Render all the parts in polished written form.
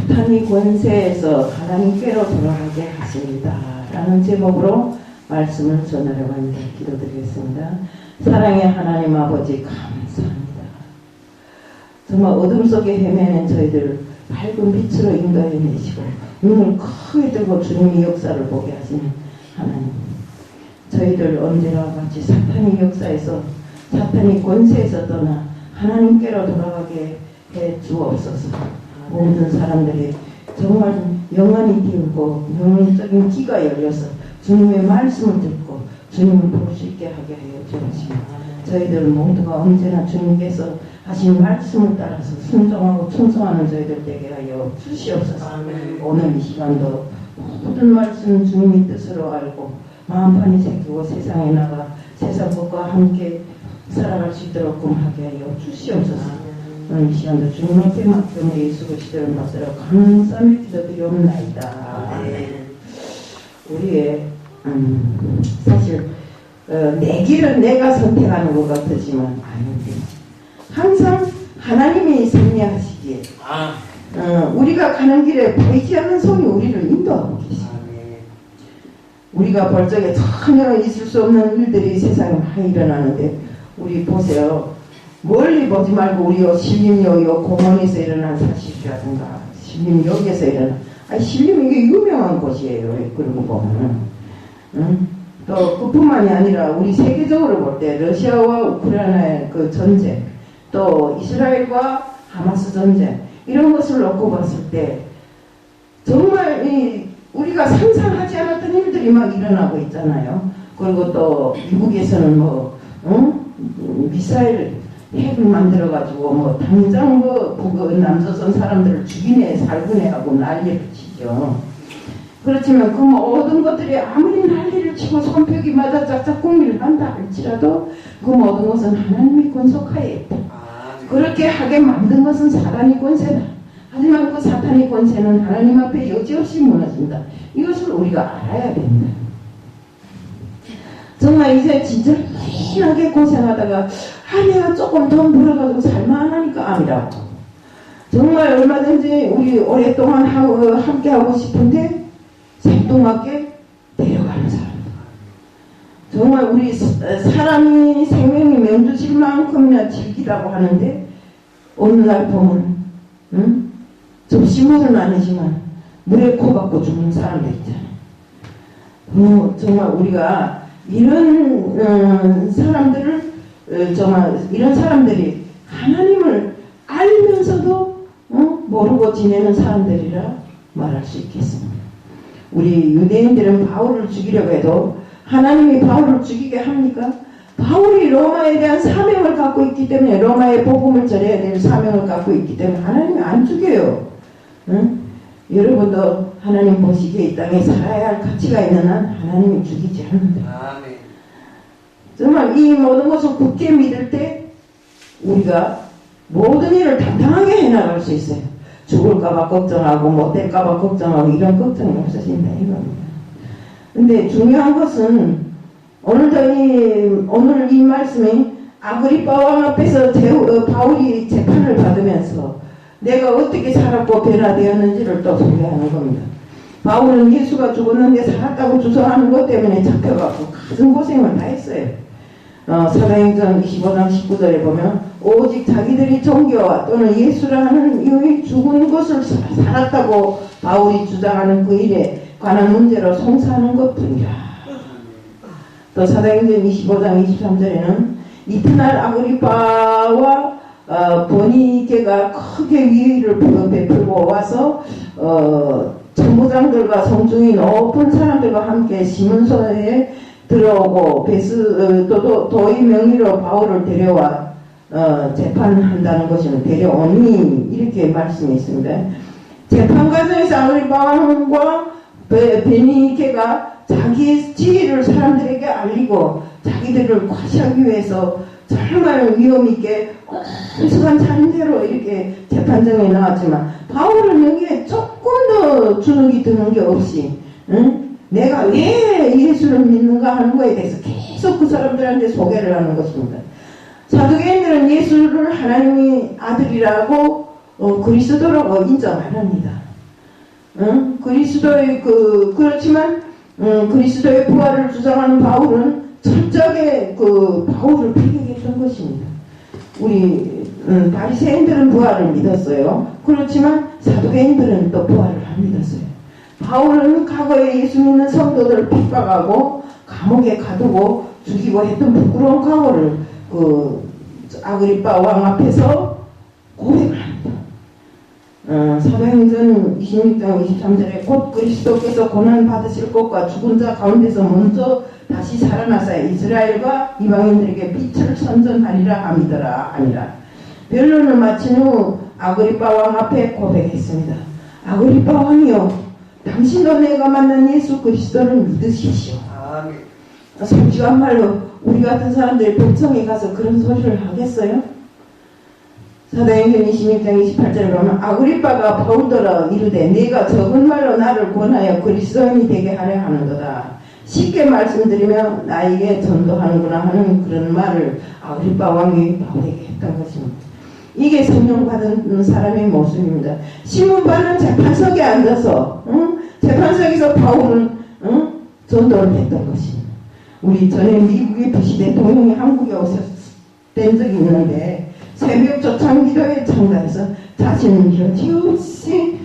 사탄의 권세에서 하나님께로 돌아가게 하십니다. 라는 제목으로 말씀을 전하려고 합니다. 기도드리겠습니다. 사랑의 하나님 아버지 감사합니다. 정말 어둠 속에 헤매는 저희들을 밝은 빛으로 인도해 내시고 눈을 크게 뜨고 주님의 역사를 보게 하시는 하나님, 저희들 언제나 같이 사탄의 역사에서 사탄의 권세에서 떠나 하나님께로 돌아가게 해 주옵소서. 모든 사람들이 정말 영안이 띄우고 영적인 귀가 열려서 주님의 말씀을 듣고 주님을 볼 수 있게 하게 하여 주옵시고, 저희들 모두가 언제나 주님께서 하신 말씀을 따라서 순종하고 충성하는 저희들 되게 하여 주시옵소서. 오늘 이 시간도 모든 말씀 주님의 뜻으로 알고 마음판이 새기고 세상에 나가 세상 것과 함께 살아갈 수 있도록 하게 하여 주시옵소서. 오늘 이 시간도 주님 앞에 맡겨 예수 그리스도를 받들어 감사를 기도드리옵나이다. 우리의 사실 내 길은 내가 선택하는 것 같지만 아닌데 항상 하나님이 승리하시기에 우리가 가는 길에 보이지 않는 손이 우리를 인도하고 계십니다. 우리가 볼 적에 전혀 있을 수 없는 일들이 세상에 많이 일어나는데 우리 보세요. 멀리 보지 말고 우리 신림역 공원에서 일어난 사실이라든가 신림역에서 일어난 신림 이게 유명한 곳이에요. 그러고 보면은 또 그뿐만이 아니라 우리 세계적으로 볼 때 러시아와 우크라이나의 그 전쟁, 또 이스라엘과 하마스 전쟁 이런 것을 놓고 봤을 때 정말 우리가 상상하지 않았던 일들이 막 일어나고 있잖아요. 그리고 또 미국에서는 미사일 핵을 만들어가지고 당장 남조선 사람들을 죽이네 살구네 하고 난리를 치죠. 그렇지만 그 모든 것들이 아무리 난리를 치고 손뼉이마다 짝짝 공리를 한다 할지라도 그 모든 것은 하나님의 권속하에 있다. 그렇게 하게 만든 것은 사탄의 권세다. 하지만 그 사탄의 권세는 하나님 앞에 여지없이 무너진다. 이것을 우리가 알아야 됩니다. 정말 이제 진짜 힘하게 고생하다가 내가 조금 돈 벌어가지고 살만하니까 아니라고. 정말 얼마든지 우리 오랫동안 함께 하고 싶은데 생뚱맞게 데려가는 사람. 정말 우리 사람이 생명이 맹주실 만큼이나 즐기라고 하는데 어느 날 보면 접시물은 아니지만 물에 코 박고 죽는 사람들 있잖아요. 정말 우리가 이런 사람들을 정말 이런 사람들이 하나님을 알면서도 모르고 지내는 사람들이라 말할 수 있겠습니다. 우리 유대인들은 바울을 죽이려고 해도 하나님이 바울을 죽이게 합니까? 바울이 로마에 대한 사명을 갖고 있기 때문에 로마의 복음을 전해야 될 사명을 갖고 있기 때문에 하나님이 안 죽여요. 여러분도 하나님 보시기에 이 땅에 살아야 할 가치가 있는 한 하나님이 죽이지 않는다. 정말 이 모든 것을 굳게 믿을 때 우리가 모든 일을 당당하게 해나갈 수 있어요. 죽을까봐 걱정하고 못될까봐 걱정하고 이런 걱정이 없어진다 이겁니다. 근데 중요한 것은 오늘 이 말씀이 아그리빠 왕 앞에서 바울이 재판을 받으면서 내가 어떻게 살았고 변화되었는지를 또 소개하는 겁니다. 바울은 예수가 죽었는데 살았다고 주장하는 것 때문에 잡혀가고 가슴 고생을 다 했어요. 사도행전 25장 19절에 보면 오직 자기들이 종교와 또는 예수라는 이의 죽은 것을 살았다고 바울이 주장하는 그 일에 관한 문제로 송사하는 것뿐이라. 또 사도행전 25장 23절에는 이튿날 아그리빠와 버니게가 크게 위의를 베풀고 와서 천부장들과 성중이 높은 사람들과 함께 시문서에 들어오고 도의 명의로 바울을 데려와 재판한다는 것이면 데려오니 이렇게 말씀이 있습니다. 재판 과정에서 아그리빠 왕과 베니게가 자기 지위를 사람들에게 알리고 자기들을 과시하기 위해서 정말 위험있게 엄숙한 차림대로 이렇게 재판정에 나왔지만 바울은 여기에 조금 더 주눅이 드는 게 없이 내가 왜 예수를 믿는가 하는 거에 대해서 계속 그 사람들한테 소개를 하는 것입니다. 사두개인들은 예수를 하나님의 아들이라고 그리스도라고 인정 안 합니다. 그리스도의 그렇지만 그리스도의 부활을 주장하는 바울은 철저하게 바울을 배격했던 것입니다. 우리 바리새인들은 부활을 믿었어요. 그렇지만 사두개인들은 또 부활을 안 믿었어요. 바울은 과거에 예수 믿는 성도들을 핍박하고 감옥에 가두고 죽이고 했던 부끄러운 과거를 아그리빠 왕 앞에서 고백을 합니다. 사도행전 26장 23절에 곧 그리스도께서 고난 받으실 것과 죽은 자 가운데서 먼저 다시 살아나사 이스라엘과 이방인들에게 빛을 선전하리라 함이더라 아니라. 변론을 마친 후 아그리빠 왕 앞에 고백했습니다. 아그리빠 왕이여, 당신도 내가 만난 예수 그리스도를 믿으십시오. 솔직한 말로 우리 같은 사람들이 법정에 가서 그런 소리를 하겠어요? 사도행전 26장 28절에 보면 아그리빠가 바울더러 이르되 네가 적은 말로 나를 권하여 그리스도인이 되게 하려 하는도다. 쉽게 말씀드리며 나에게 전도하는구나 하는 그런 말을 아그리빠 왕이 바울에게 했던 것입니다. 이게 성령 받은 사람의 모습입니다. 신문받는 재판석에 앉아서 재판석에서 바울은 전도를 했던 것입니다. 우리 전에 미국의 부시 대통령이 한국에 오셨던 적이 있는데 새벽 조창 기도에 참가해서 자신은 여지없이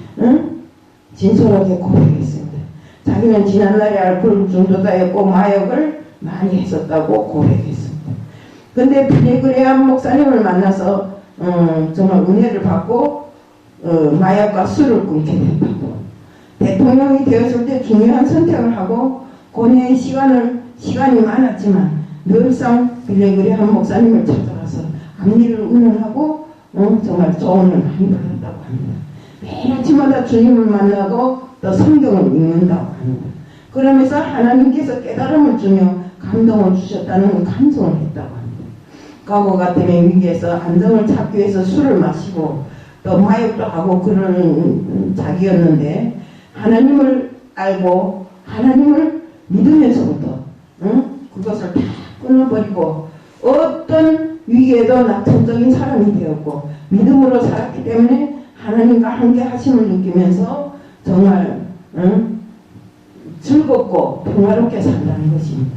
진솔하게 고백했습니다. 자기는 지난날에 알코올 중독자였고 마약을 많이 했었다고 고백했습니다. 근데 빌리그레암 목사님을 만나서 정말 은혜를 받고 마약과 술을 끊게 됐다고. 대통령이 되었을 때 중요한 선택을 하고 고뇌의 시간이 많았지만 늘상 빌리그레암 목사님을 찾아가서 앞일을 운운하고 정말 조언을 많이 받았다고 합니다. 매일 아침마다 주님을 만나고 또 성경을 읽는다고 합니다. 그러면서 하나님께서 깨달음을 주며 감동을 주셨다는 간증을 했다고 합니다. 과거 같으면 위기에서 안정을 찾기 위해서 술을 마시고 또 마약도 하고 그런 자기였는데 하나님을 알고 하나님을 믿으면서부터 그것을 다 끊어버리고 어떤 위기에도 낙천적인 사람이 되었고 믿음으로 살았기 때문에 하나님과 함께 하심을 느끼면서 정말 즐겁고 평화롭게 산다는 것입니다.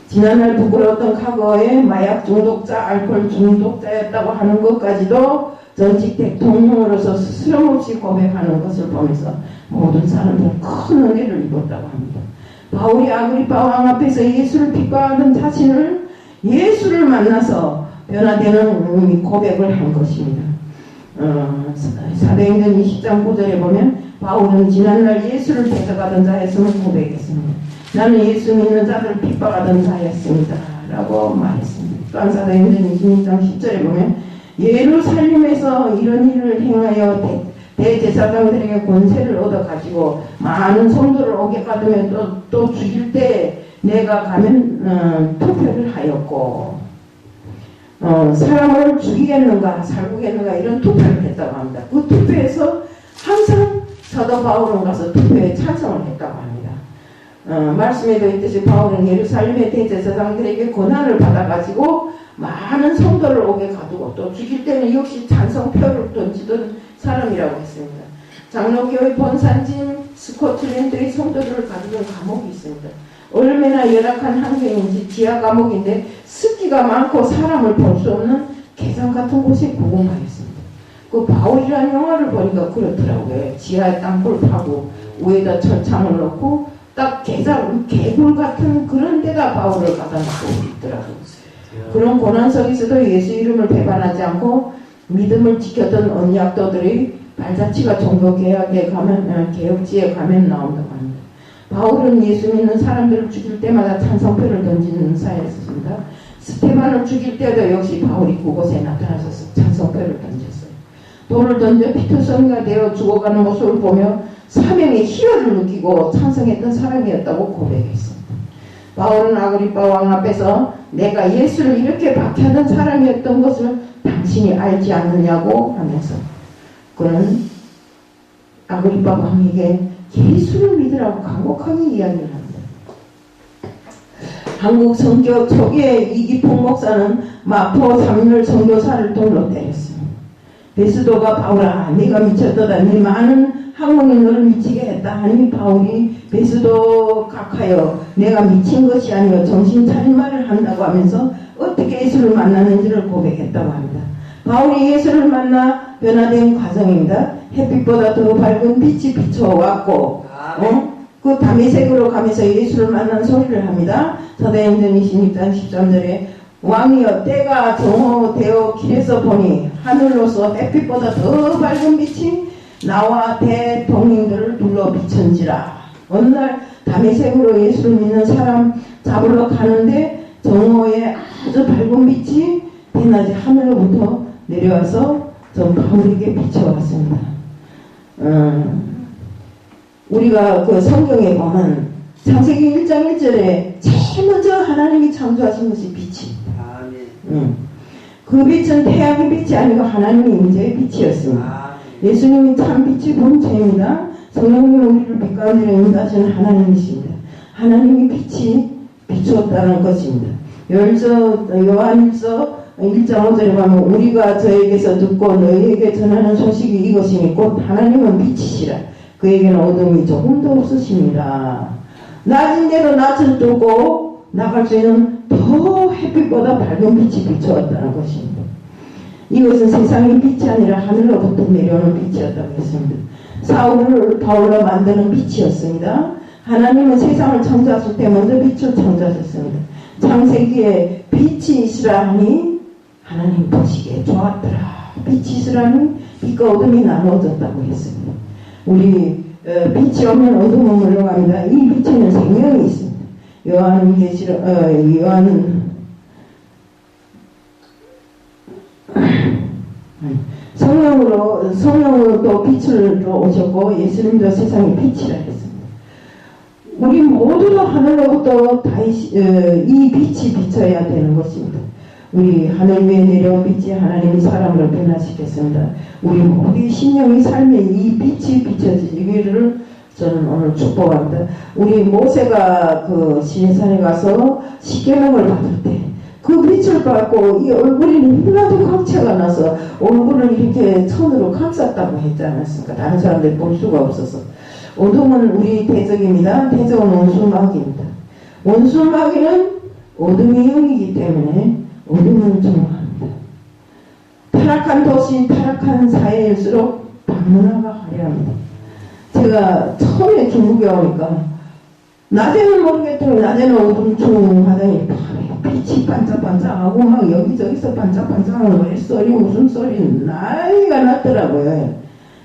지난날 부끄러웠던 과거에 마약 중독자, 알코올 중독자였다고 하는 것까지도 전직 대통령으로서 스스럼없이 고백하는 것을 보면서 모든 사람들은 큰 은혜를 입었다고 합니다. 바울이 아그리빠 왕 앞에서 예수를 핍박하는 자신을 예수를 만나서 변화되는 고백을 한 것입니다. 사도행전 20장 9절에 보면 바울은 지난날 예수를 뺏어가던 자였음을 고백했습니다. 나는 예수 믿는 자를 핍박하던 자였습니다 라고 말했습니다. 또한 사도행전 26장 10절에 보면 예루살렘에서 이런 일을 행하여 대제사장들에게 권세를 얻어가지고 많은 성도를 오게 가두며 또 죽일 때 내가 가면 투표를 하였고 사람을 죽이겠는가 살구겠는가 이런 투표를 했다고 합니다. 그 투표에서 항상 사도 바울은 가서 투표에 찬성을 했다고 합니다. 말씀에도 있듯이 바울은 예루살렘의 대제사장들에게 권한을 받아가지고 많은 성도를 오게 가두고 또 죽일 때는 역시 찬성표를 던지던 사람이라고 했습니다. 장로교회 본산지인 스코틀랜드의 성도들을 가두던 감옥이 있습니다. 얼마나 열악한 환경인지 지하 감옥인데 습기가 많고 사람을 볼 수 없는 개장 같은 곳에 구금하였습니다. 그 바울이라는 영화를 보니까 그렇더라고요. 지하에 땅굴 파고 위에다 철창을 넣고 딱 개굴 같은 그런 데다 바울을 갖다 놓고 있더라고요. 그런 고난 속에서도 예수 이름을 배반하지 않고 믿음을 지켰던 언약도들이 발자취가 종교개혁에 가면 개혁지에 가면 나온다고 합니다. 바울은 예수 믿는 사람들을 죽일 때마다 찬성표를 던지는 사였습니다. 스테반을 죽일 때도 역시 바울이 그곳에 나타나서 찬성표를 던졌어요. 돌을 던져 피투성이가 되어 죽어가는 모습을 보며 사명의 희열을 느끼고 찬성했던 사람이었다고 고백했습니다. 바울은 아그리빠 왕 앞에서 내가 예수를 이렇게 박해하던 사람이었던 것을 당신이 알지 않느냐고 하면서 그는 아그리빠 왕에게 예수를 믿으라고 간곡하게 이야기를 합니다. 한국 선교 초기에 이기폭 목사는 마포 3열 선교사를 돌로 때렸습니다. 베스도가 바울아 네가 미쳤도다. 네 많은 학문이 너를 미치게 했다 하니 바울이 베스도 각하여 내가 미친 것이 아니여 정신 차린 말을 한다고 하면서 어떻게 예수를 만났는지를 고백했다고 합니다. 바울이 예수를 만나 변화된 과정입니다. 햇빛보다 더 밝은 빛이 비춰왔고 그 다메섹으로 가면서 예수를 만난 소리를 합니다. 사도행전 26장 13절에 왕이여 때가 정오되어 길에서 보니 하늘로서 햇빛보다 더 밝은 빛이 나와 대동인들을 둘러 비천지라. 어느 날 다메섹으로 예수를 믿는 사람 잡으러 가는데 정오에 아주 밝은 빛이 대낮에 하늘로부터 내려와서 전 바울에게 비춰왔습니다. 우리가 그 성경에 보면 창세기 1장 1절에 제일 먼저 하나님이 창조하신 것이 빛입니다. 그 빛은 태양의 빛이 아니고 하나님의 임재의 빛이었습니다. 예수님이 참 빛의 본체입니다. 성령님 우리를 빛 가운데 인도하시는 하나님이십니다. 하나님이 빛이 비추었다는 것입니다. 요한일서 1장 5절에 보면 우리가 저에게서 듣고 너희에게 전하는 소식이 이것이니 곧 하나님은 빛이시라. 그에게는 어둠이 조금도 없으십니다. 낮인데도 낯을 뚫고 나갈 수 있는 더 햇빛보다 밝은 빛이 비추었다는 것입니다. 이것은 세상의 빛이 아니라 하늘로부터 내려오는 빛이었다고 했습니다. 사울을 바울로 만드는 빛이었습니다. 하나님은 세상을 창조하실 때 먼저 빛을 창조하셨습니다. 창세기에 빛이 있으라 하니 하나님 보시기에 좋았더라. 빛이 있으라니 빛과 어둠이 나누어졌다고 했습니다. 우리 빛이 오면 어둠은 물러갑니다. 이 빛에는 생명이 있습니다. 성령으로 또 빛을 오셨고 예수님도 세상의 빛이라 했습니다. 우리 모두도 하늘로부터 이 빛이 비춰야 되는 것입니다. 우리 하늘 위에 내려온 빛이 하나님이 사람을 변화시켰습니다. 우리 모두의 심령의 삶에 이 빛이 비춰지기를 저는 오늘 축복합니다. 우리 모세가 그 시내산에 가서 십계명을 받을 때 그 빛을 받고 이 얼굴이 너무나도 광채가 나서 얼굴을 이렇게 천으로 감쌌다고 했지 않았습니까? 다른 사람들이 볼 수가 없어서. 어둠은 우리 대적입니다. 대적은 원수마귀입니다. 원수마귀는 어둠의 영이기 때문에 어둠을 정화합니다. 타락한 도시, 타락한 사회일수록 밤문화가 화려합니다. 제가 처음에 중국에 오니까 낮에는 모르겠더니 낮에는 어둠충하더니 빛이 반짝반짝하고 막 여기저기서 반짝반짝하는 머릿소리 웃음소리 난리가 났더라고요.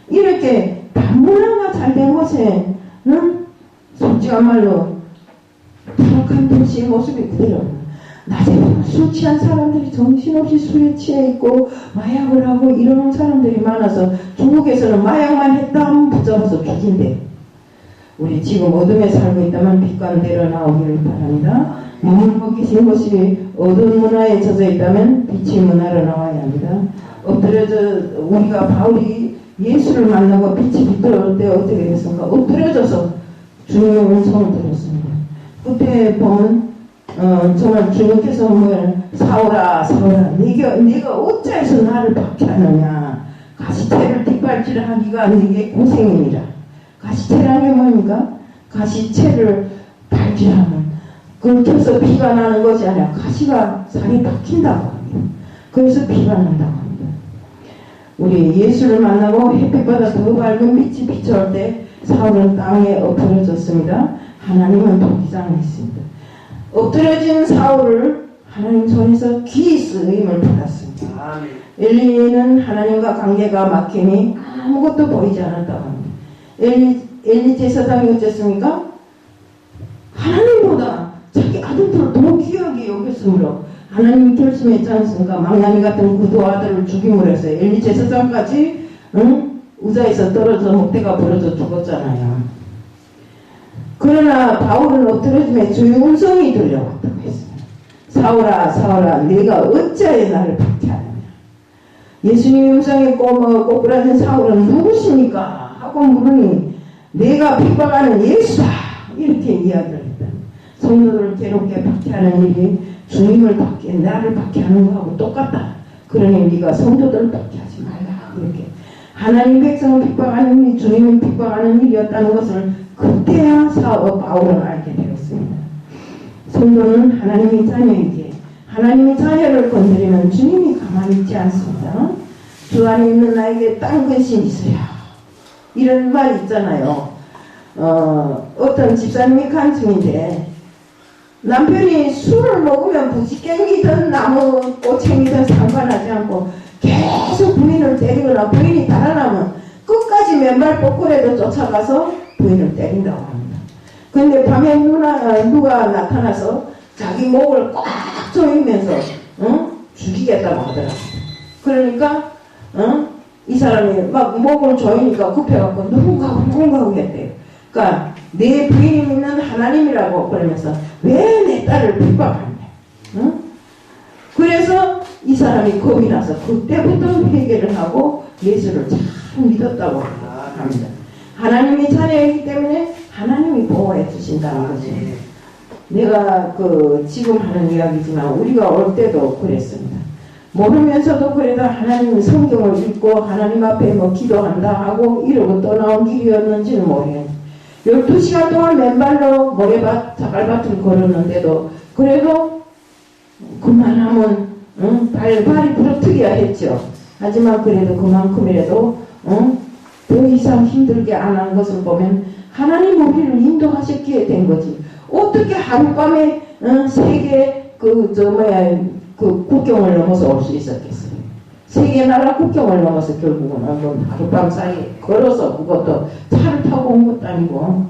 이렇게 밤문화가 잘된 곳에 솔직한 말로 타락한 도시의 모습이 그대로입니다. 낮에 보면 술 취한 사람들이 정신없이 술에 취해 있고 마약을 하고 이런 사람들이 많아서 중국에서는 마약만 했다면 붙잡아서 죽인대요. 우리 지금 어둠에 살고 있다면 빛 가운데로 나오기를 바랍니다. 머물고 계신 곳이 어두운 문화에 젖어 있다면 빛의 문화로 나와야 합니다. 엎드려져 우리가 바울이 예수를 만나고 빛이 비틀어올 때 어떻게 됐습니까? 엎드려져서 주님의 음성을 들었습니다. 그때 보면 정말 주님께서 사오라 네가 어찌해서 나를 박해하느냐. 가시채를 뒷발질하기가 네게 고생이니라. 가시채라는 게 뭡니까? 가시채를 발질하면 긁혀서 피가 나는 것이 아니라 가시가 살이 박힌다고 합니다. 그래서 피가 난다고 합니다. 우리 예수를 만나고 햇빛보다 더 밝은 빛이 비춰올 때 사울은 땅에 엎드려졌습니다. 하나님은 도기장에 있습니다. 엎드려진 사울을 하나님 손에서 귀히 쓰임을 받았습니다. 엘리는 하나님과 관계가 막히니 아무것도 보이지 않았다고 합니다. 엘리 제사장이 어쨌습니까? 하나님보다 자기 아들들을 더 귀하게 여겼으므로 하나님이 결심했지 않습니까? 망나니 같은 그 두 아들을 죽임으로 해서 엘리 제사장까지 의자에서 떨어져 목대가 부러져 죽었잖아요. 그러나 바울은 엎드려짐에 주의 음성이 들려왔다고 했습니다. 사울아 사울아 네가 어찌하여 나를 박해하느냐. 예수님의 음성에 꼬꾸라진 사울은 누구십니까? 하고 물으니 내가 핍박하는 예수다 이렇게 이야기를 했다. 성도들을 괴롭게 박해하는 일이 주님을 나를 박해하는 거하고 똑같다. 그러니 네가 성도들을 박해하지 말라. 이렇게 하나님 백성을 핍박하는 일이 주님을 핍박하는 일이었다는 것을 그때야 바울은 알게 되었습니다. 성도는 하나님의 자녀이기에 하나님의 자녀를 건드리면 주님이 가만히 있지 않습니다. 주 안에 있는 나에게 딴 것이 있어야. 이런 말 있잖아요. 어떤 집사님이 간증인데 남편이 술을 먹으면 부지깽이든 나무 꼬챙이든 상관하지 않고 계속 부인을 때리거나 부인이 달아나면 끝까지 맨발 뻗고라도 쫓아가서 부인을 때린다고 합니다. 근데 밤에 누가 나타나서 자기 목을 꽉 조이면서 죽이겠다고 하더라고요. 그러니까 이 사람이 막 목을 조이니까 급해갖고 누군가 했대요. 그러니까 내 부인이 믿는 하나님이라고 그러면서 왜 내 딸을 핍박하냐. 그래서 이 사람이 겁이 나서 그때부터 회개를 하고 예수를 참 믿었다고 합니다. 하나님이 자녀이기 때문에 하나님이 보호해 주신다는 거죠. 내가 지금 하는 이야기지만 우리가 올 때도 그랬습니다. 모르면서도 그래도 하나님 성경을 읽고 하나님 앞에 기도한다 하고 이러고 떠나온 길이었는지는 모르겠네요. 12시간 동안 맨발로 모래밭, 자갈밭을 걸었는데도 그래도 그만하면 발이 부러뜨려야 했죠. 하지만 그래도 그만큼이라도 더 이상 힘들게 안 한 것을 보면 하나님 우리를 인도하셨기에 된 거지. 어떻게 하룻밤에 세계 국경을 넘어서 올 수 있었겠어요. 세계 나라 국경을 넘어서 결국은 하룻밤 사이에 걸어서 그것도 차를 타고 온 것도 아니고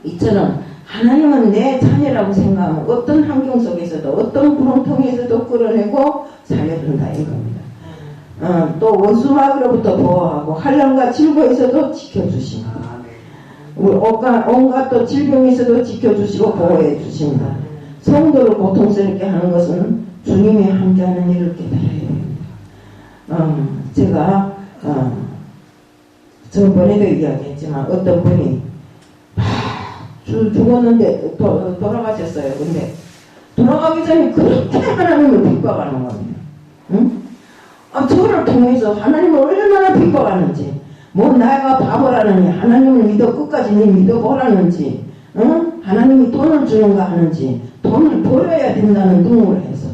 이처럼 하나님은 내 자녀라고 생각하면 어떤 환경 속에서도 어떤 구렁텅이에서도 끌어내고 살려준다 이겁니다. 또 원수마귀로부터 보호하고 환난과 질고에서도 지켜주십니다. 온갖 또 질병에서도 지켜주시고 보호해 주십니다. 성도를 고통스럽게 하는 것은 주님이 함께하는 일을 깨달아야 됩니다. 제가 전번에도 이야기했지만 어떤 분이 죽었는데 돌아가셨어요. 근데 돌아가기 전에 그렇게 하나님을 핍박하는 겁니다. 저를 통해서 하나님을 얼마나 핍박하는지, 내가 바보라느니 하나님을 믿어 끝까지 믿어보라는지, 하나님이 돈을 주는가 하는지, 돈을 벌어야 된다는 등을 해서,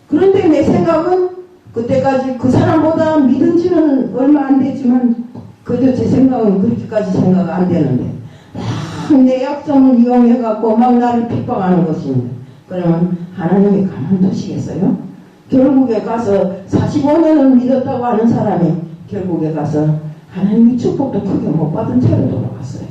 그런데 내 생각은 그때까지 그 사람보다 믿은 지는 얼마 안 되지만 그래도 제 생각은 그렇게까지 생각 안 되는데 내 약점을 이용해갖고 막 나를 핍박하는 것입니다. 그러면 하나님이 가만두시겠어요? 결국에 가서 45년을 믿었다고 하는 사람이 결국에 가서 하나님의 축복도 크게 못 받은 채로 돌아갔어요.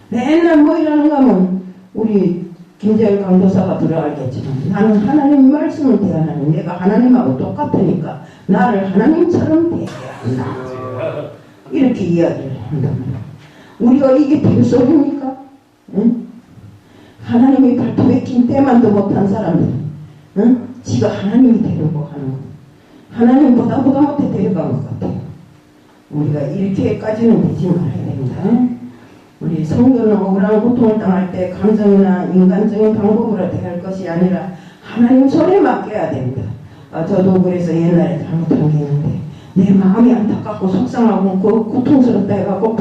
맨날 이러는가 하면 우리 김재열 강도사가 들어알겠지만 나는 하나님 말씀을 대하는 내가 하나님하고 똑같으니까 나를 하나님처럼 대해야 한다. 이렇게 이야기를 한답니다. 우리가 이게 별소리입니까? 응? 하나님이 발톱에 낀 때만도 못한 사람들, 지가 하나님이 되려고 하는 것, 하나님보다 못해 데려간 것 같아요. 우리가 이렇게까지는 되지 말아야 됩니다. 우리 성도는 억울한 고통을 당할 때 감정이나 인간적인 방법으로 대할 것이 아니라 하나님 소리에 맡겨야 됩니다. 저도 그래서 옛날에 잘못한 게 있는데 내 마음이 안타깝고 속상하고 고통스럽다 해갖고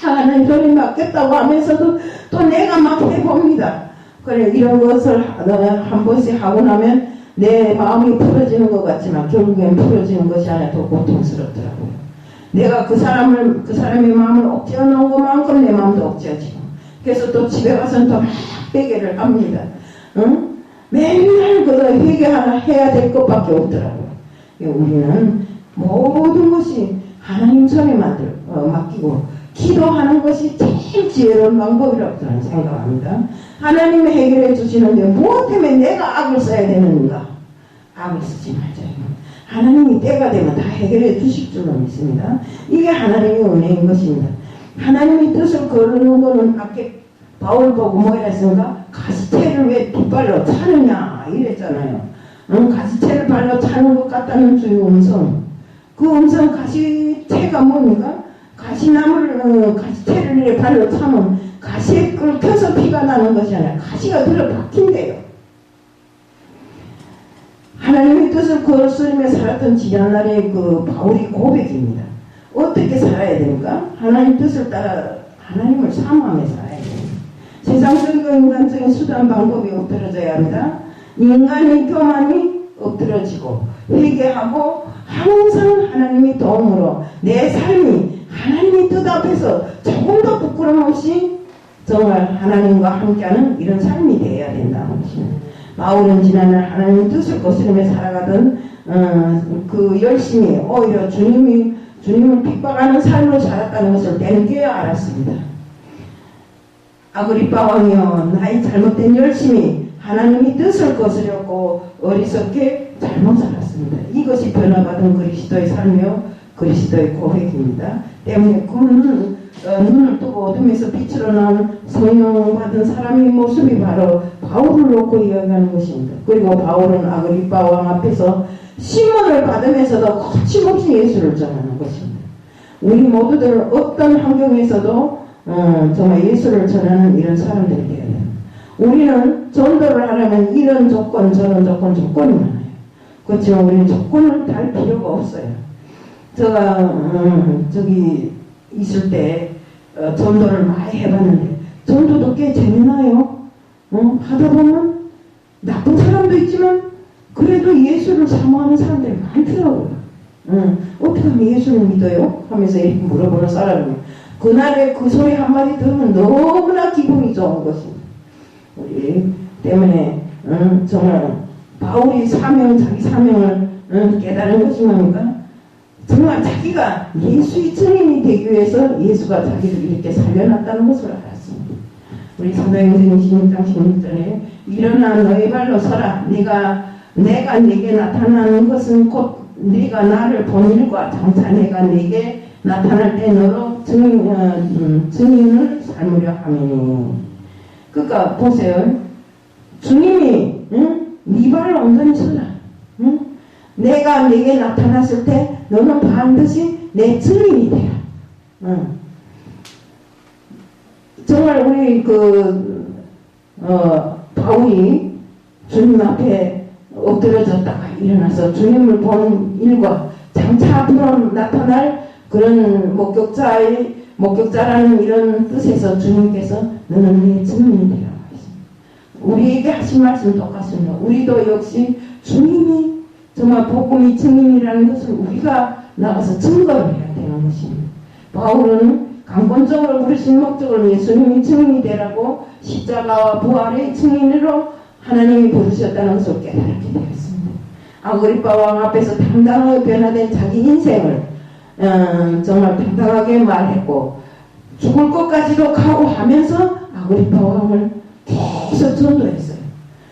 하나님 소리에 맡겼다고 하면서도 또 내가 막 해봅니다. 그래 이런 것을 한 번씩 하고 나면 내 마음이 풀어지는 것 같지만 결국엔 풀어지는 것이 아니라 더 고통스럽더라고요. 내가 그 사람의 마음을 억제해 놓은 것만큼 내 마음도 억제하지고 그래서 또 집에 가서는 또 막 회개를 합니다. 맨날 그거 회개해야 될 것밖에 없더라고요. 우리는 모든 것이 하나님 손에 맡기고 기도하는 것이 제일 지혜로운 방법이라고 저는 생각합니다. 하나님이 해결해 주시는데 무엇 때문에 내가 악을 써야 되는가? 악을 쓰지 말자. 하나님이 때가 되면 다 해결해 주실 줄로 믿습니다. 이게 하나님의 은혜인 것입니다. 하나님의 뜻을 거르는 것은 아까 바울 보고 뭐라 했습니까? 가시채를 왜 뒷발로 차느냐 이랬잖아요. 가시채를 발로 차는 것 같다는 주의 음성. 그 음성 가시채가 뭡니까? 가시채를 발로 차면 가시에 끓여서 피가 나는 것이 아니라 가시가 들어 박힌대요. 하나님의 뜻을 거스르며 살았던 지난날의 그 바울이 고백입니다. 어떻게 살아야 됩니까? 하나님 뜻을 따라 하나님을 사모하며 살아야 됩니다. 세상적이고 인간적인 수단 방법이 엎드러져야 합니다. 인간의 교만이 엎드러지고 회개하고 항상 하나님의 도움으로 내 삶이 하나님의 뜻 앞에서 조금도 부끄럼 없이 정말 하나님과 함께하는 이런 삶이 되어야 된다는 것입니다. 바울은 지난날 하나님의 뜻을 거스르며 살아가던 그 열심히 오히려 주님을 핍박하는 삶으로 살았다는 것을 때늦게야 알았습니다. 아그리빠 왕이여, 나의 잘못된 열심이 하나님의 뜻을 거스렸고 어리석게 잘못 살았습니다. 이것이 변화받은 그리스도의 삶이요 그리스도의 고백입니다. 때문에 그는 눈을 뜨고 어둠에서 빛으로 나온 성령 받은 사람의 모습이 바로 바울을 놓고 이야기하는 것입니다. 그리고 바울은 아그리빠 왕 앞에서 신문을 받으면서도 거침없이 예수를 전하는 것입니다. 우리 모두들 어떤 환경에서도 정말 예수를 전하는 이런 사람들이 되어야 돼요. 우리는 전도를 하려면 이런 조건 저런 조건이 많아요. 그렇지만 우리는 조건을 달 필요가 없어요. 제가 저기 있을 때 전도를 많이 해봤는데 전도도 꽤 재미나요. 하다 보면 나쁜 사람도 있지만 그래도 예수를 사모하는 사람들이 많더라고요. 어떻게 하면 예수를 믿어요? 하면서 이렇게 물어보는 사람이 그날의 그 소리 한마디 들으면 너무나 기분이 좋은 것입니다. 우리 때문에 정말 바울이 자기 사명을 깨달은 것이 뭡니까? 정말 자기가 예수의 증인이 되기 위해서 예수가 자기를 이렇게 살려놨다는 것을 알았습니다. 우리 사도행전 26장 16절에 일어나 너의 발로 서라. 내가 네게 나타나는 것은 곧 네가 나를 본 일과 장차 내가 네게 나타날 때 너로 증인을 삼으려 하매니. 그러니까 보세요. 주님이 네 발로 온전히 서라. 내가 네게 나타났을 때 너는 반드시 내 증인이 되라. 정말 우리 바울이 주님 앞에 엎드려졌다가 일어나서 주님을 본 일과 장차 앞으로 나타날 그런 목격자라는 이런 뜻에서 주님께서 너는 내 증인이 되라고 했습니다. 우리에게 하신 말씀 똑같습니다. 우리도 역시 주님이 정말 복음이 증인이라는 것을 우리가 나가서 증거를 해야 되는 것입니다. 바울은 강권적으로 부르신 목적을 예수님이 증인이 되라고 십자가와 부활의 증인으로 하나님이 부르셨다는 것을 깨닫게 되었습니다. 아그리빠 왕 앞에서 당당하게 변화된 자기 인생을 정말 당당하게 말했고 죽을 것까지도 각오하면서 아그리빠 왕을 계속 전도했어요.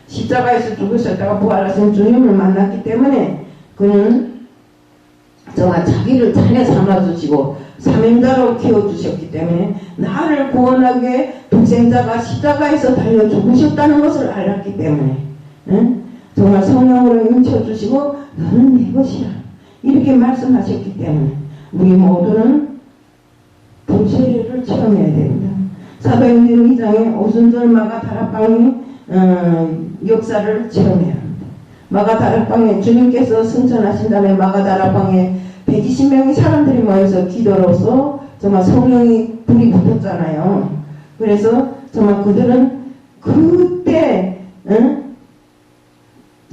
십자가에서 죽으셨다가 부활하신 주님을 만났기 때문에 그는 정말 자기를 자녀 삼아주시고 사명자로 키워주셨기 때문에 나를 구원하기 위해 독생자가 십자가에서 달려 죽으셨다는 것을 알았기 때문에 정말 성령으로 인쳐주시고 너는 내 것이라 이렇게 말씀하셨기 때문에 우리 모두는 불세례를 체험해야 됩니다. 사도행전 2장에 오순절 마가다락방의 역사를 체험해야 합니다. 마가다락방에 주님께서 승천하신 다음에 마가다락방에 120명의 사람들이 모여서 기도로서 정말 성령이 불이 붙었잖아요. 그래서 정말 그들은 그때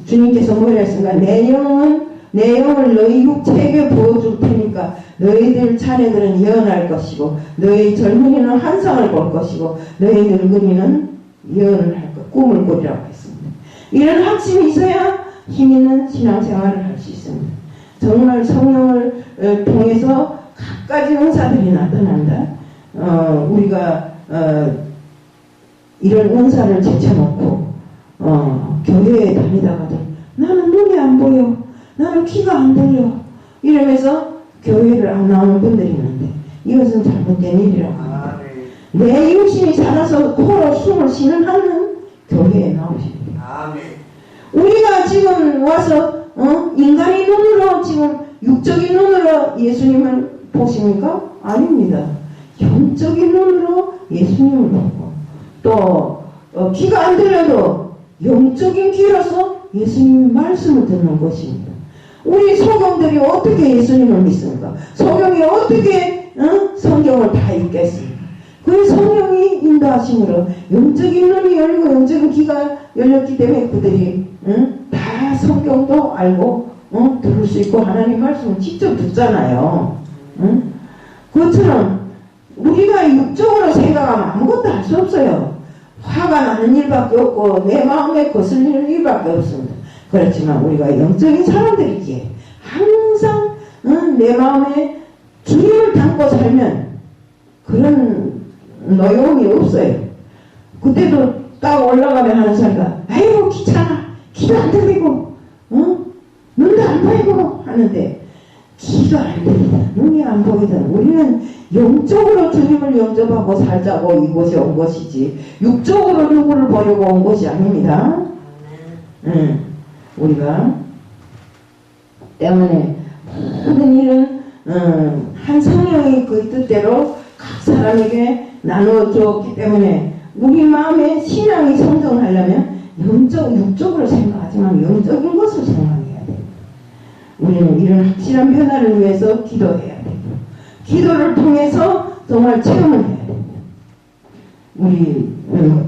주님께서 뭐라 했습니까? 내 영을 너희 육체에게 부어줄 테니까 너희들 자녀들은 예언할 것이고 너희 젊은이는 환상을 볼 것이고 너희 늙은이는 예언을 할 것, 꿈을 꾸리라고 했습니다. 이런 확신이 있어야 힘 있는 신앙생활을 할 수 있습니다. 정말 성령을 통해서 갖가지 은사들이 나타난다. 우리가 이런 은사를 제쳐놓고 교회에 다니다가도 나는 눈이 안 보여, 나는 귀가 안 들려 이러면서 교회를 안 나오는 분들이 있는데 이것은 잘못된 일이라고 합니다. 내 육신이 살아서 코로 숨을 쉬는 한은 교회에 나오십니다. 우리가 지금 와서 인간의 눈으로 지금 육적인 눈으로 예수님을 보십니까? 아닙니다. 영적인 눈으로 예수님을 보고 또 귀가 안 들려도 영적인 귀로서 예수님 말씀을 듣는 것입니다. 우리 소경들이 어떻게 예수님을 믿습니까? 소경이 어떻게 성경을 다 읽겠습니까? 그 성령이 인도하심으로 영적인 눈이 열리고 영적인 귀가 열렸기 때문에 그들이 다 성경도 알고 들을 수 있고 하나님 말씀을 직접 듣잖아요. 그것처럼 우리가 육적으로 생각하면 아무것도 할 수 없어요. 화가 나는 일밖에 없고 내 마음에 거슬리는 일밖에 없습니다. 그렇지만 우리가 영적인 사람들이기에 항상 내 마음에 주님을 담고 살면 그런 노여움이 없어요. 그때도 딱 올라가면 하는 소리가 아이고 귀찮아, 귀도 안 들리고 눈도 안 보이고 하는데 귀가 안 들리든 눈이 안 보이든 우리는 영적으로 주님을 영접하고 살자고 이곳에 온 것이지 육적으로 누구를 보려고 온 것이 아닙니다. 우리가 때문에 모든 일은 한 성령이 그 뜻대로 각 사람에게 나누어 주었기 때문에 우리 마음에 신앙이 성장하려면 육적으로 생각하지만 영적인 것을 생각해야 돼요. 우리는 이런 확실한 변화를 위해서 기도해야 돼요. 기도를 통해서 정말 체험을 해야 됩니다. 우리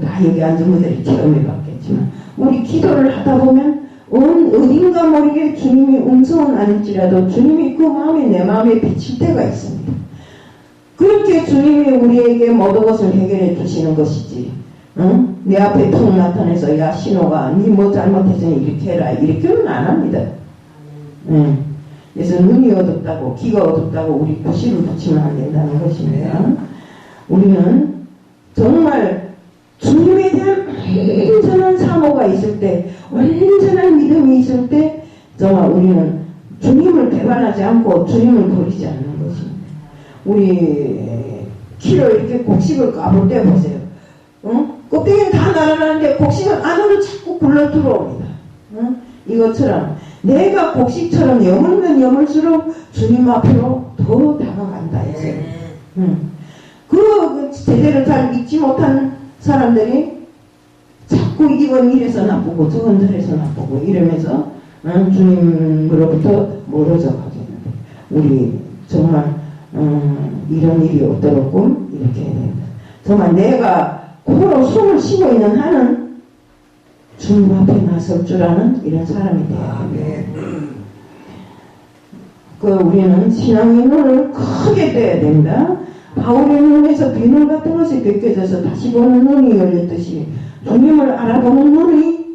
다 여기 앉은 분들이 체험해 봤겠지만 우리 기도를 하다 보면 어딘가 모르게 주님이 음성은 아닐지라도 주님이 그 마음에 내 마음에 비칠 때가 있습니다. 그렇게 주님이 우리에게 모든 것을 해결해 주시는 것이지 내 앞에 툭 나타내서 야 신호가 니 뭐 잘못했으니 이렇게 해라 이렇게는 안 합니다. 그래서 눈이 어둡다고 귀가 어둡다고 우리 구실을 붙이면 안 된다는 것입니다. 우리는 정말 주님에 대한 온전한 사모가 있을 때 온전한 믿음이 있을 때 정말 우리는 주님을 배반하지 않고 주님을 버리지 않는 것입니다. 우리 키로 이렇게 곡식을 까볼 때 보세요. 껍데기는 다 날아가는데 곡식은 안으로 자꾸 굴러 들어옵니다. 이것처럼 내가 곡식처럼 여물면 여물수록 주님 앞으로 더 다가간다 했어요. 그 제대로 잘 믿지 못한 사람들이 자꾸 이건 이래서 나쁘고 저건 저래서 나쁘고 이러면서 주님으로부터 멀어져 가게 됩니다. 우리 정말 이런 일이 없도록 이렇게 해야 됩니다. 정말 내가 코로 숨을 쉬고 있는 한은 주님 앞에 나설 줄 아는 이런 사람이 되어야 됩니다. 우리는 신앙의 눈을 크게 떼야 됩니다. 바울의 눈에서 비늘 같은 것이 벗겨져서 다시 보는 눈이 열렸듯이 주님을 알아보는 눈이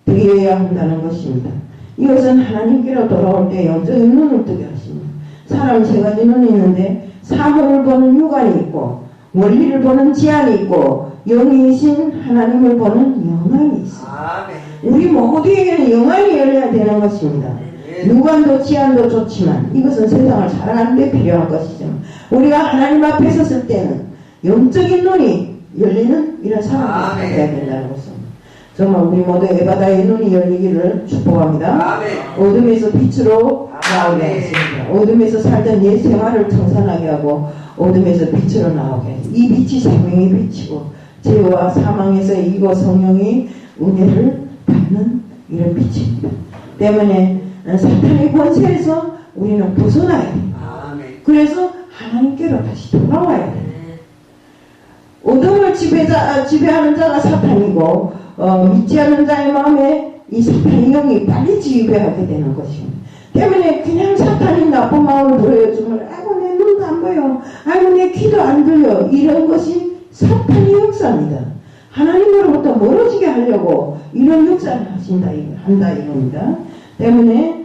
되어야 한다는 것입니다. 이것은 하나님께로 돌아올 때 영적인 눈을 뜨게 하십니다. 사람 세 가지 눈이 있는데 사물을 보는 육안이 있고 원리를 보는 지안이 있고 영이신 하나님을 보는 영안이 있습니다. 우리 모두에게는 영안이 열려야 되는 것입니다. 육안도 지안도 좋지만 이것은 세상을 살아가는 데 필요한 것이지만 우리가 하나님 앞에 섰을 때는 영적인 눈이 열리는 이런 사람이 되어야 된다는 것입니다. 정말 우리 모두 에바다의 눈이 열리기를 축복합니다. 어둠에서 빛으로 나오게 하겠습니다. 어둠에서 살던 옛 생활을 청산하게 하고 어둠에서 빛으로 나오게 하겠습니다. 이 빛이 생명의 빛이고 죄와 사망에서 이고 성령이 은혜를 받는 이런 빛입니다. 때문에 사탄의 권세에서 우리는 벗어나야 됩니다. 그래서 하나님께로 다시 돌아와야 됩니다. 어둠을 지배하는 자가 사탄이고 믿지 않는 자의 마음에 이 사탄의 영이 빨리 지배하게 되는 것입니다. 때문에 그냥 사탄이 나쁜 마음을 보여주면 아이고 내 눈도 안 보여 아이고 내 귀도 안 들려 이런 것이 사탄의 역사입니다. 하나님으로부터 멀어지게 하려고 이런 역사를 한다 이겁니다. 때문에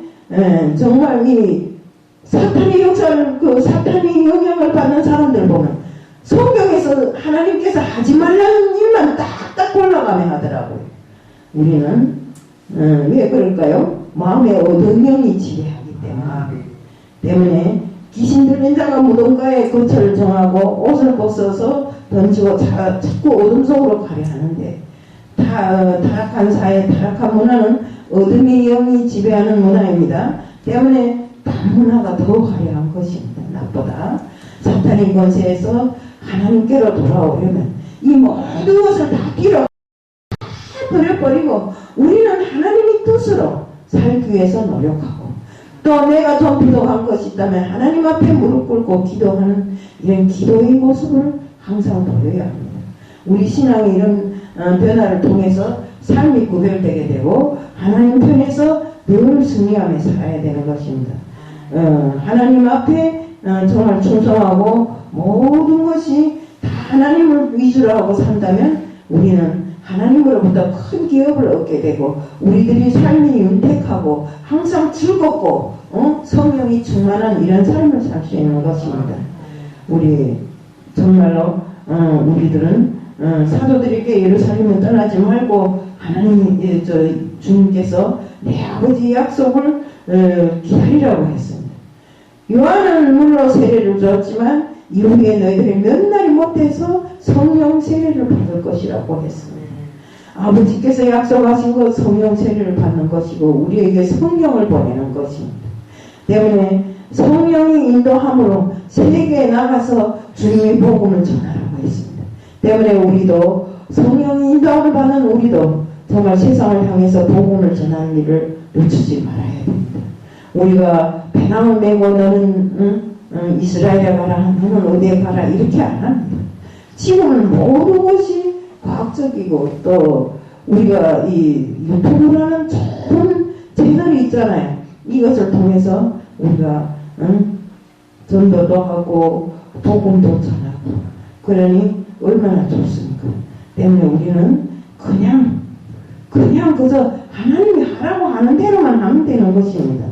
정말 이 사탄의 역사를 사탄의 영향을 받는 사람들 보면 성경에서 하나님께서 하지 말라는 일만 딱딱 골라가며 하더라고요. 우리는 왜 그럴까요? 마음에 어두운 영이 지배하기 때문에 귀신 들린 자가 무덤가에 거처를 정하고 옷을 벗어서 던지고 자꾸 어둠 속으로 가려 하는데 타락한 사회, 타락한 문화는 어둠의 영이 지배하는 문화입니다. 때문에 반문화가 더 화려한 것입니다. 나보다 사탄의 권세에서 하나님께로 돌아오려면 이 모든 것을 다 버려버리고 우리는 하나님의 뜻으로 살기 위해서 노력하고 또 내가 좀 부족한 것이 있다면 하나님 앞에 무릎 꿇고 기도하는 이런 기도의 모습을 항상 보여야 합니다. 우리 신앙의 이런 변화를 통해서 삶이 구별되게 되고 하나님 편에서 늘 승리하며 살아야 되는 것입니다. 하나님 앞에 정말 충성하고 모든 것이 다 하나님을 위주로 하고 산다면 우리는 하나님으로부터 큰 기업을 얻게 되고 우리들이 삶이 윤택하고 항상 즐겁고 성령이 충만한 이런 삶을 살 수 있는 것입니다. 우리 정말로 우리들은 사도들에게 예루살렘을 떠나지 말고 하나님 주님께서 내 아버지의 약속을 기다리라고 했습니다. 요한은 물로 세례를 주었지만 이후에 너희들이 몇 날이 못해서 성령 세례를 받을 것이라고 했습니다. 아버지께서 약속하신 것 성령 세례를 받는 것이고 우리에게 성령을 보내는 것입니다. 때문에 성령이 인도함으로 세계에 나가서 주님의 복음을 전하라고 했습니다. 때문에 우리도 성령이 인도함을 받는 우리도 정말 세상을 향해서 복음을 전하는 일을 놓치지 말아야 됩니다. 우리가 배낭을 메고 너는 이스라엘에 가라, 너는 어디에 가라 이렇게 안 합니다. 지금은 모든 것이 과학적이고 또 우리가 이 유튜브라는 좋은 채널이 있잖아요. 이것을 통해서 우리가 전도도 하고 복음도 전하고 그러니 얼마나 좋습니까? 때문에 우리는 그냥 그저 하나님이 하라고 하는 대로만 하면 되는 것입니다.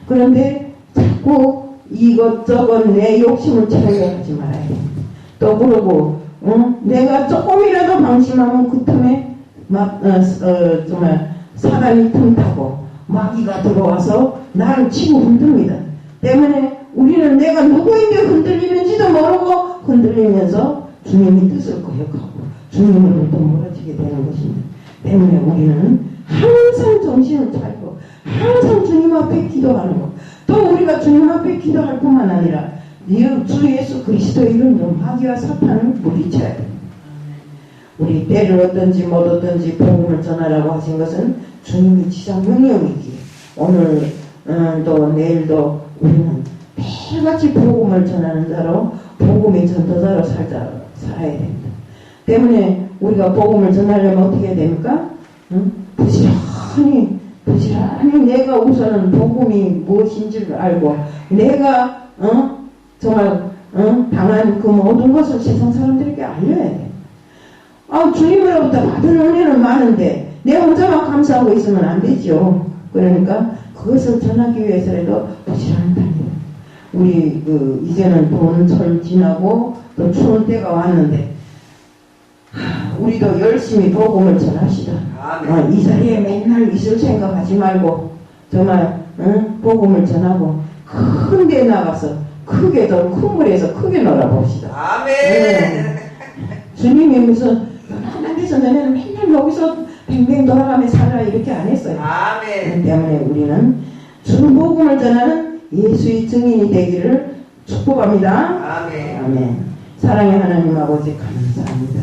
그런데 자꾸 이것저것 내 욕심을 채우려 하지 말아야 됩니다. 또 그러고 내가 조금이라도 방심하면 그 틈에 정말 사단이 틈타고 마귀가 들어와서 나를 치고 흔듭니다. 때문에 우리는 내가 누구인데 흔들리는지도 모르고 흔들리면서 주님의 뜻을 거역하고 주님으로부터 멀어지게 되는 것입니다. 때문에 우리는 항상 정신을 차리고 항상 주님 앞에 기도하는 것. 또 우리가 주님 앞에 기도할 뿐만 아니라 주 예수 그리스도의 이름으로 마귀와 사탄을 물리쳐야 됩니다. 우리 때를 얻든지 못 얻든지 복음을 전하라고 하신 것은 주님이 지상 명령이기에 오늘 또 내일도 우리는 매일같이 복음을 전하는 자로 복음의 전도자로 살아야 됩니다. 때문에 우리가 복음을 전하려면 어떻게 해야 됩니까? 부지런히 내가 우선은 복음이 무엇인지를 알고 내가 정말 당한 그 모든 것을 세상 사람들에게 알려야 돼. 주님으로부터 받은 은혜는 많은데 내 혼자만 감사하고 있으면 안 되죠. 그러니까 그것을 전하기 위해서라도 부지런히 다니다. 우리 이제는 봄철 지나고 또 추운 때가 왔는데 우리도 열심히 복음을 전합시다. 이 자리에 맨날 있을 생각하지 말고 정말 복음을 전하고 큰 데 나가서 크게 더 큰 물에서 크게 놀아봅시다. 아멘. 주님이 무슨 하나님 데서 너네는 맨날 여기서 뱅뱅 돌아가며 살아 이렇게 안 했어요. 아멘. 때문에 우리는 주 복음을 전하는 예수의 증인이 되기를 축복합니다. 아멘. 아멘. 사랑의 하나님 아버지 감사합니다.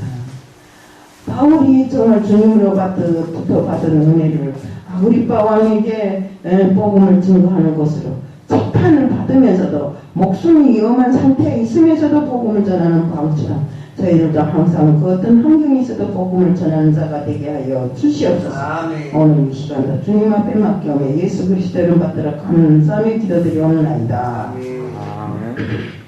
바울이 정말 주님으로부터 받은 은혜를 아그리빠 왕에게 복음을 증거하는 것으로 재판을 받으면서도 목숨이 위험한 상태에 있으면서도 복음을 전하는 바울처럼 저희들도 항상 그 어떤 환경에 있어도 복음을 전하는 자가 되게 하여 주시옵소서. 아멘. 오늘 이 시간도 주님 앞에 맡겨오며 예수 그리스도를 받들어 감사하며 기도드리옵나이다. 아멘.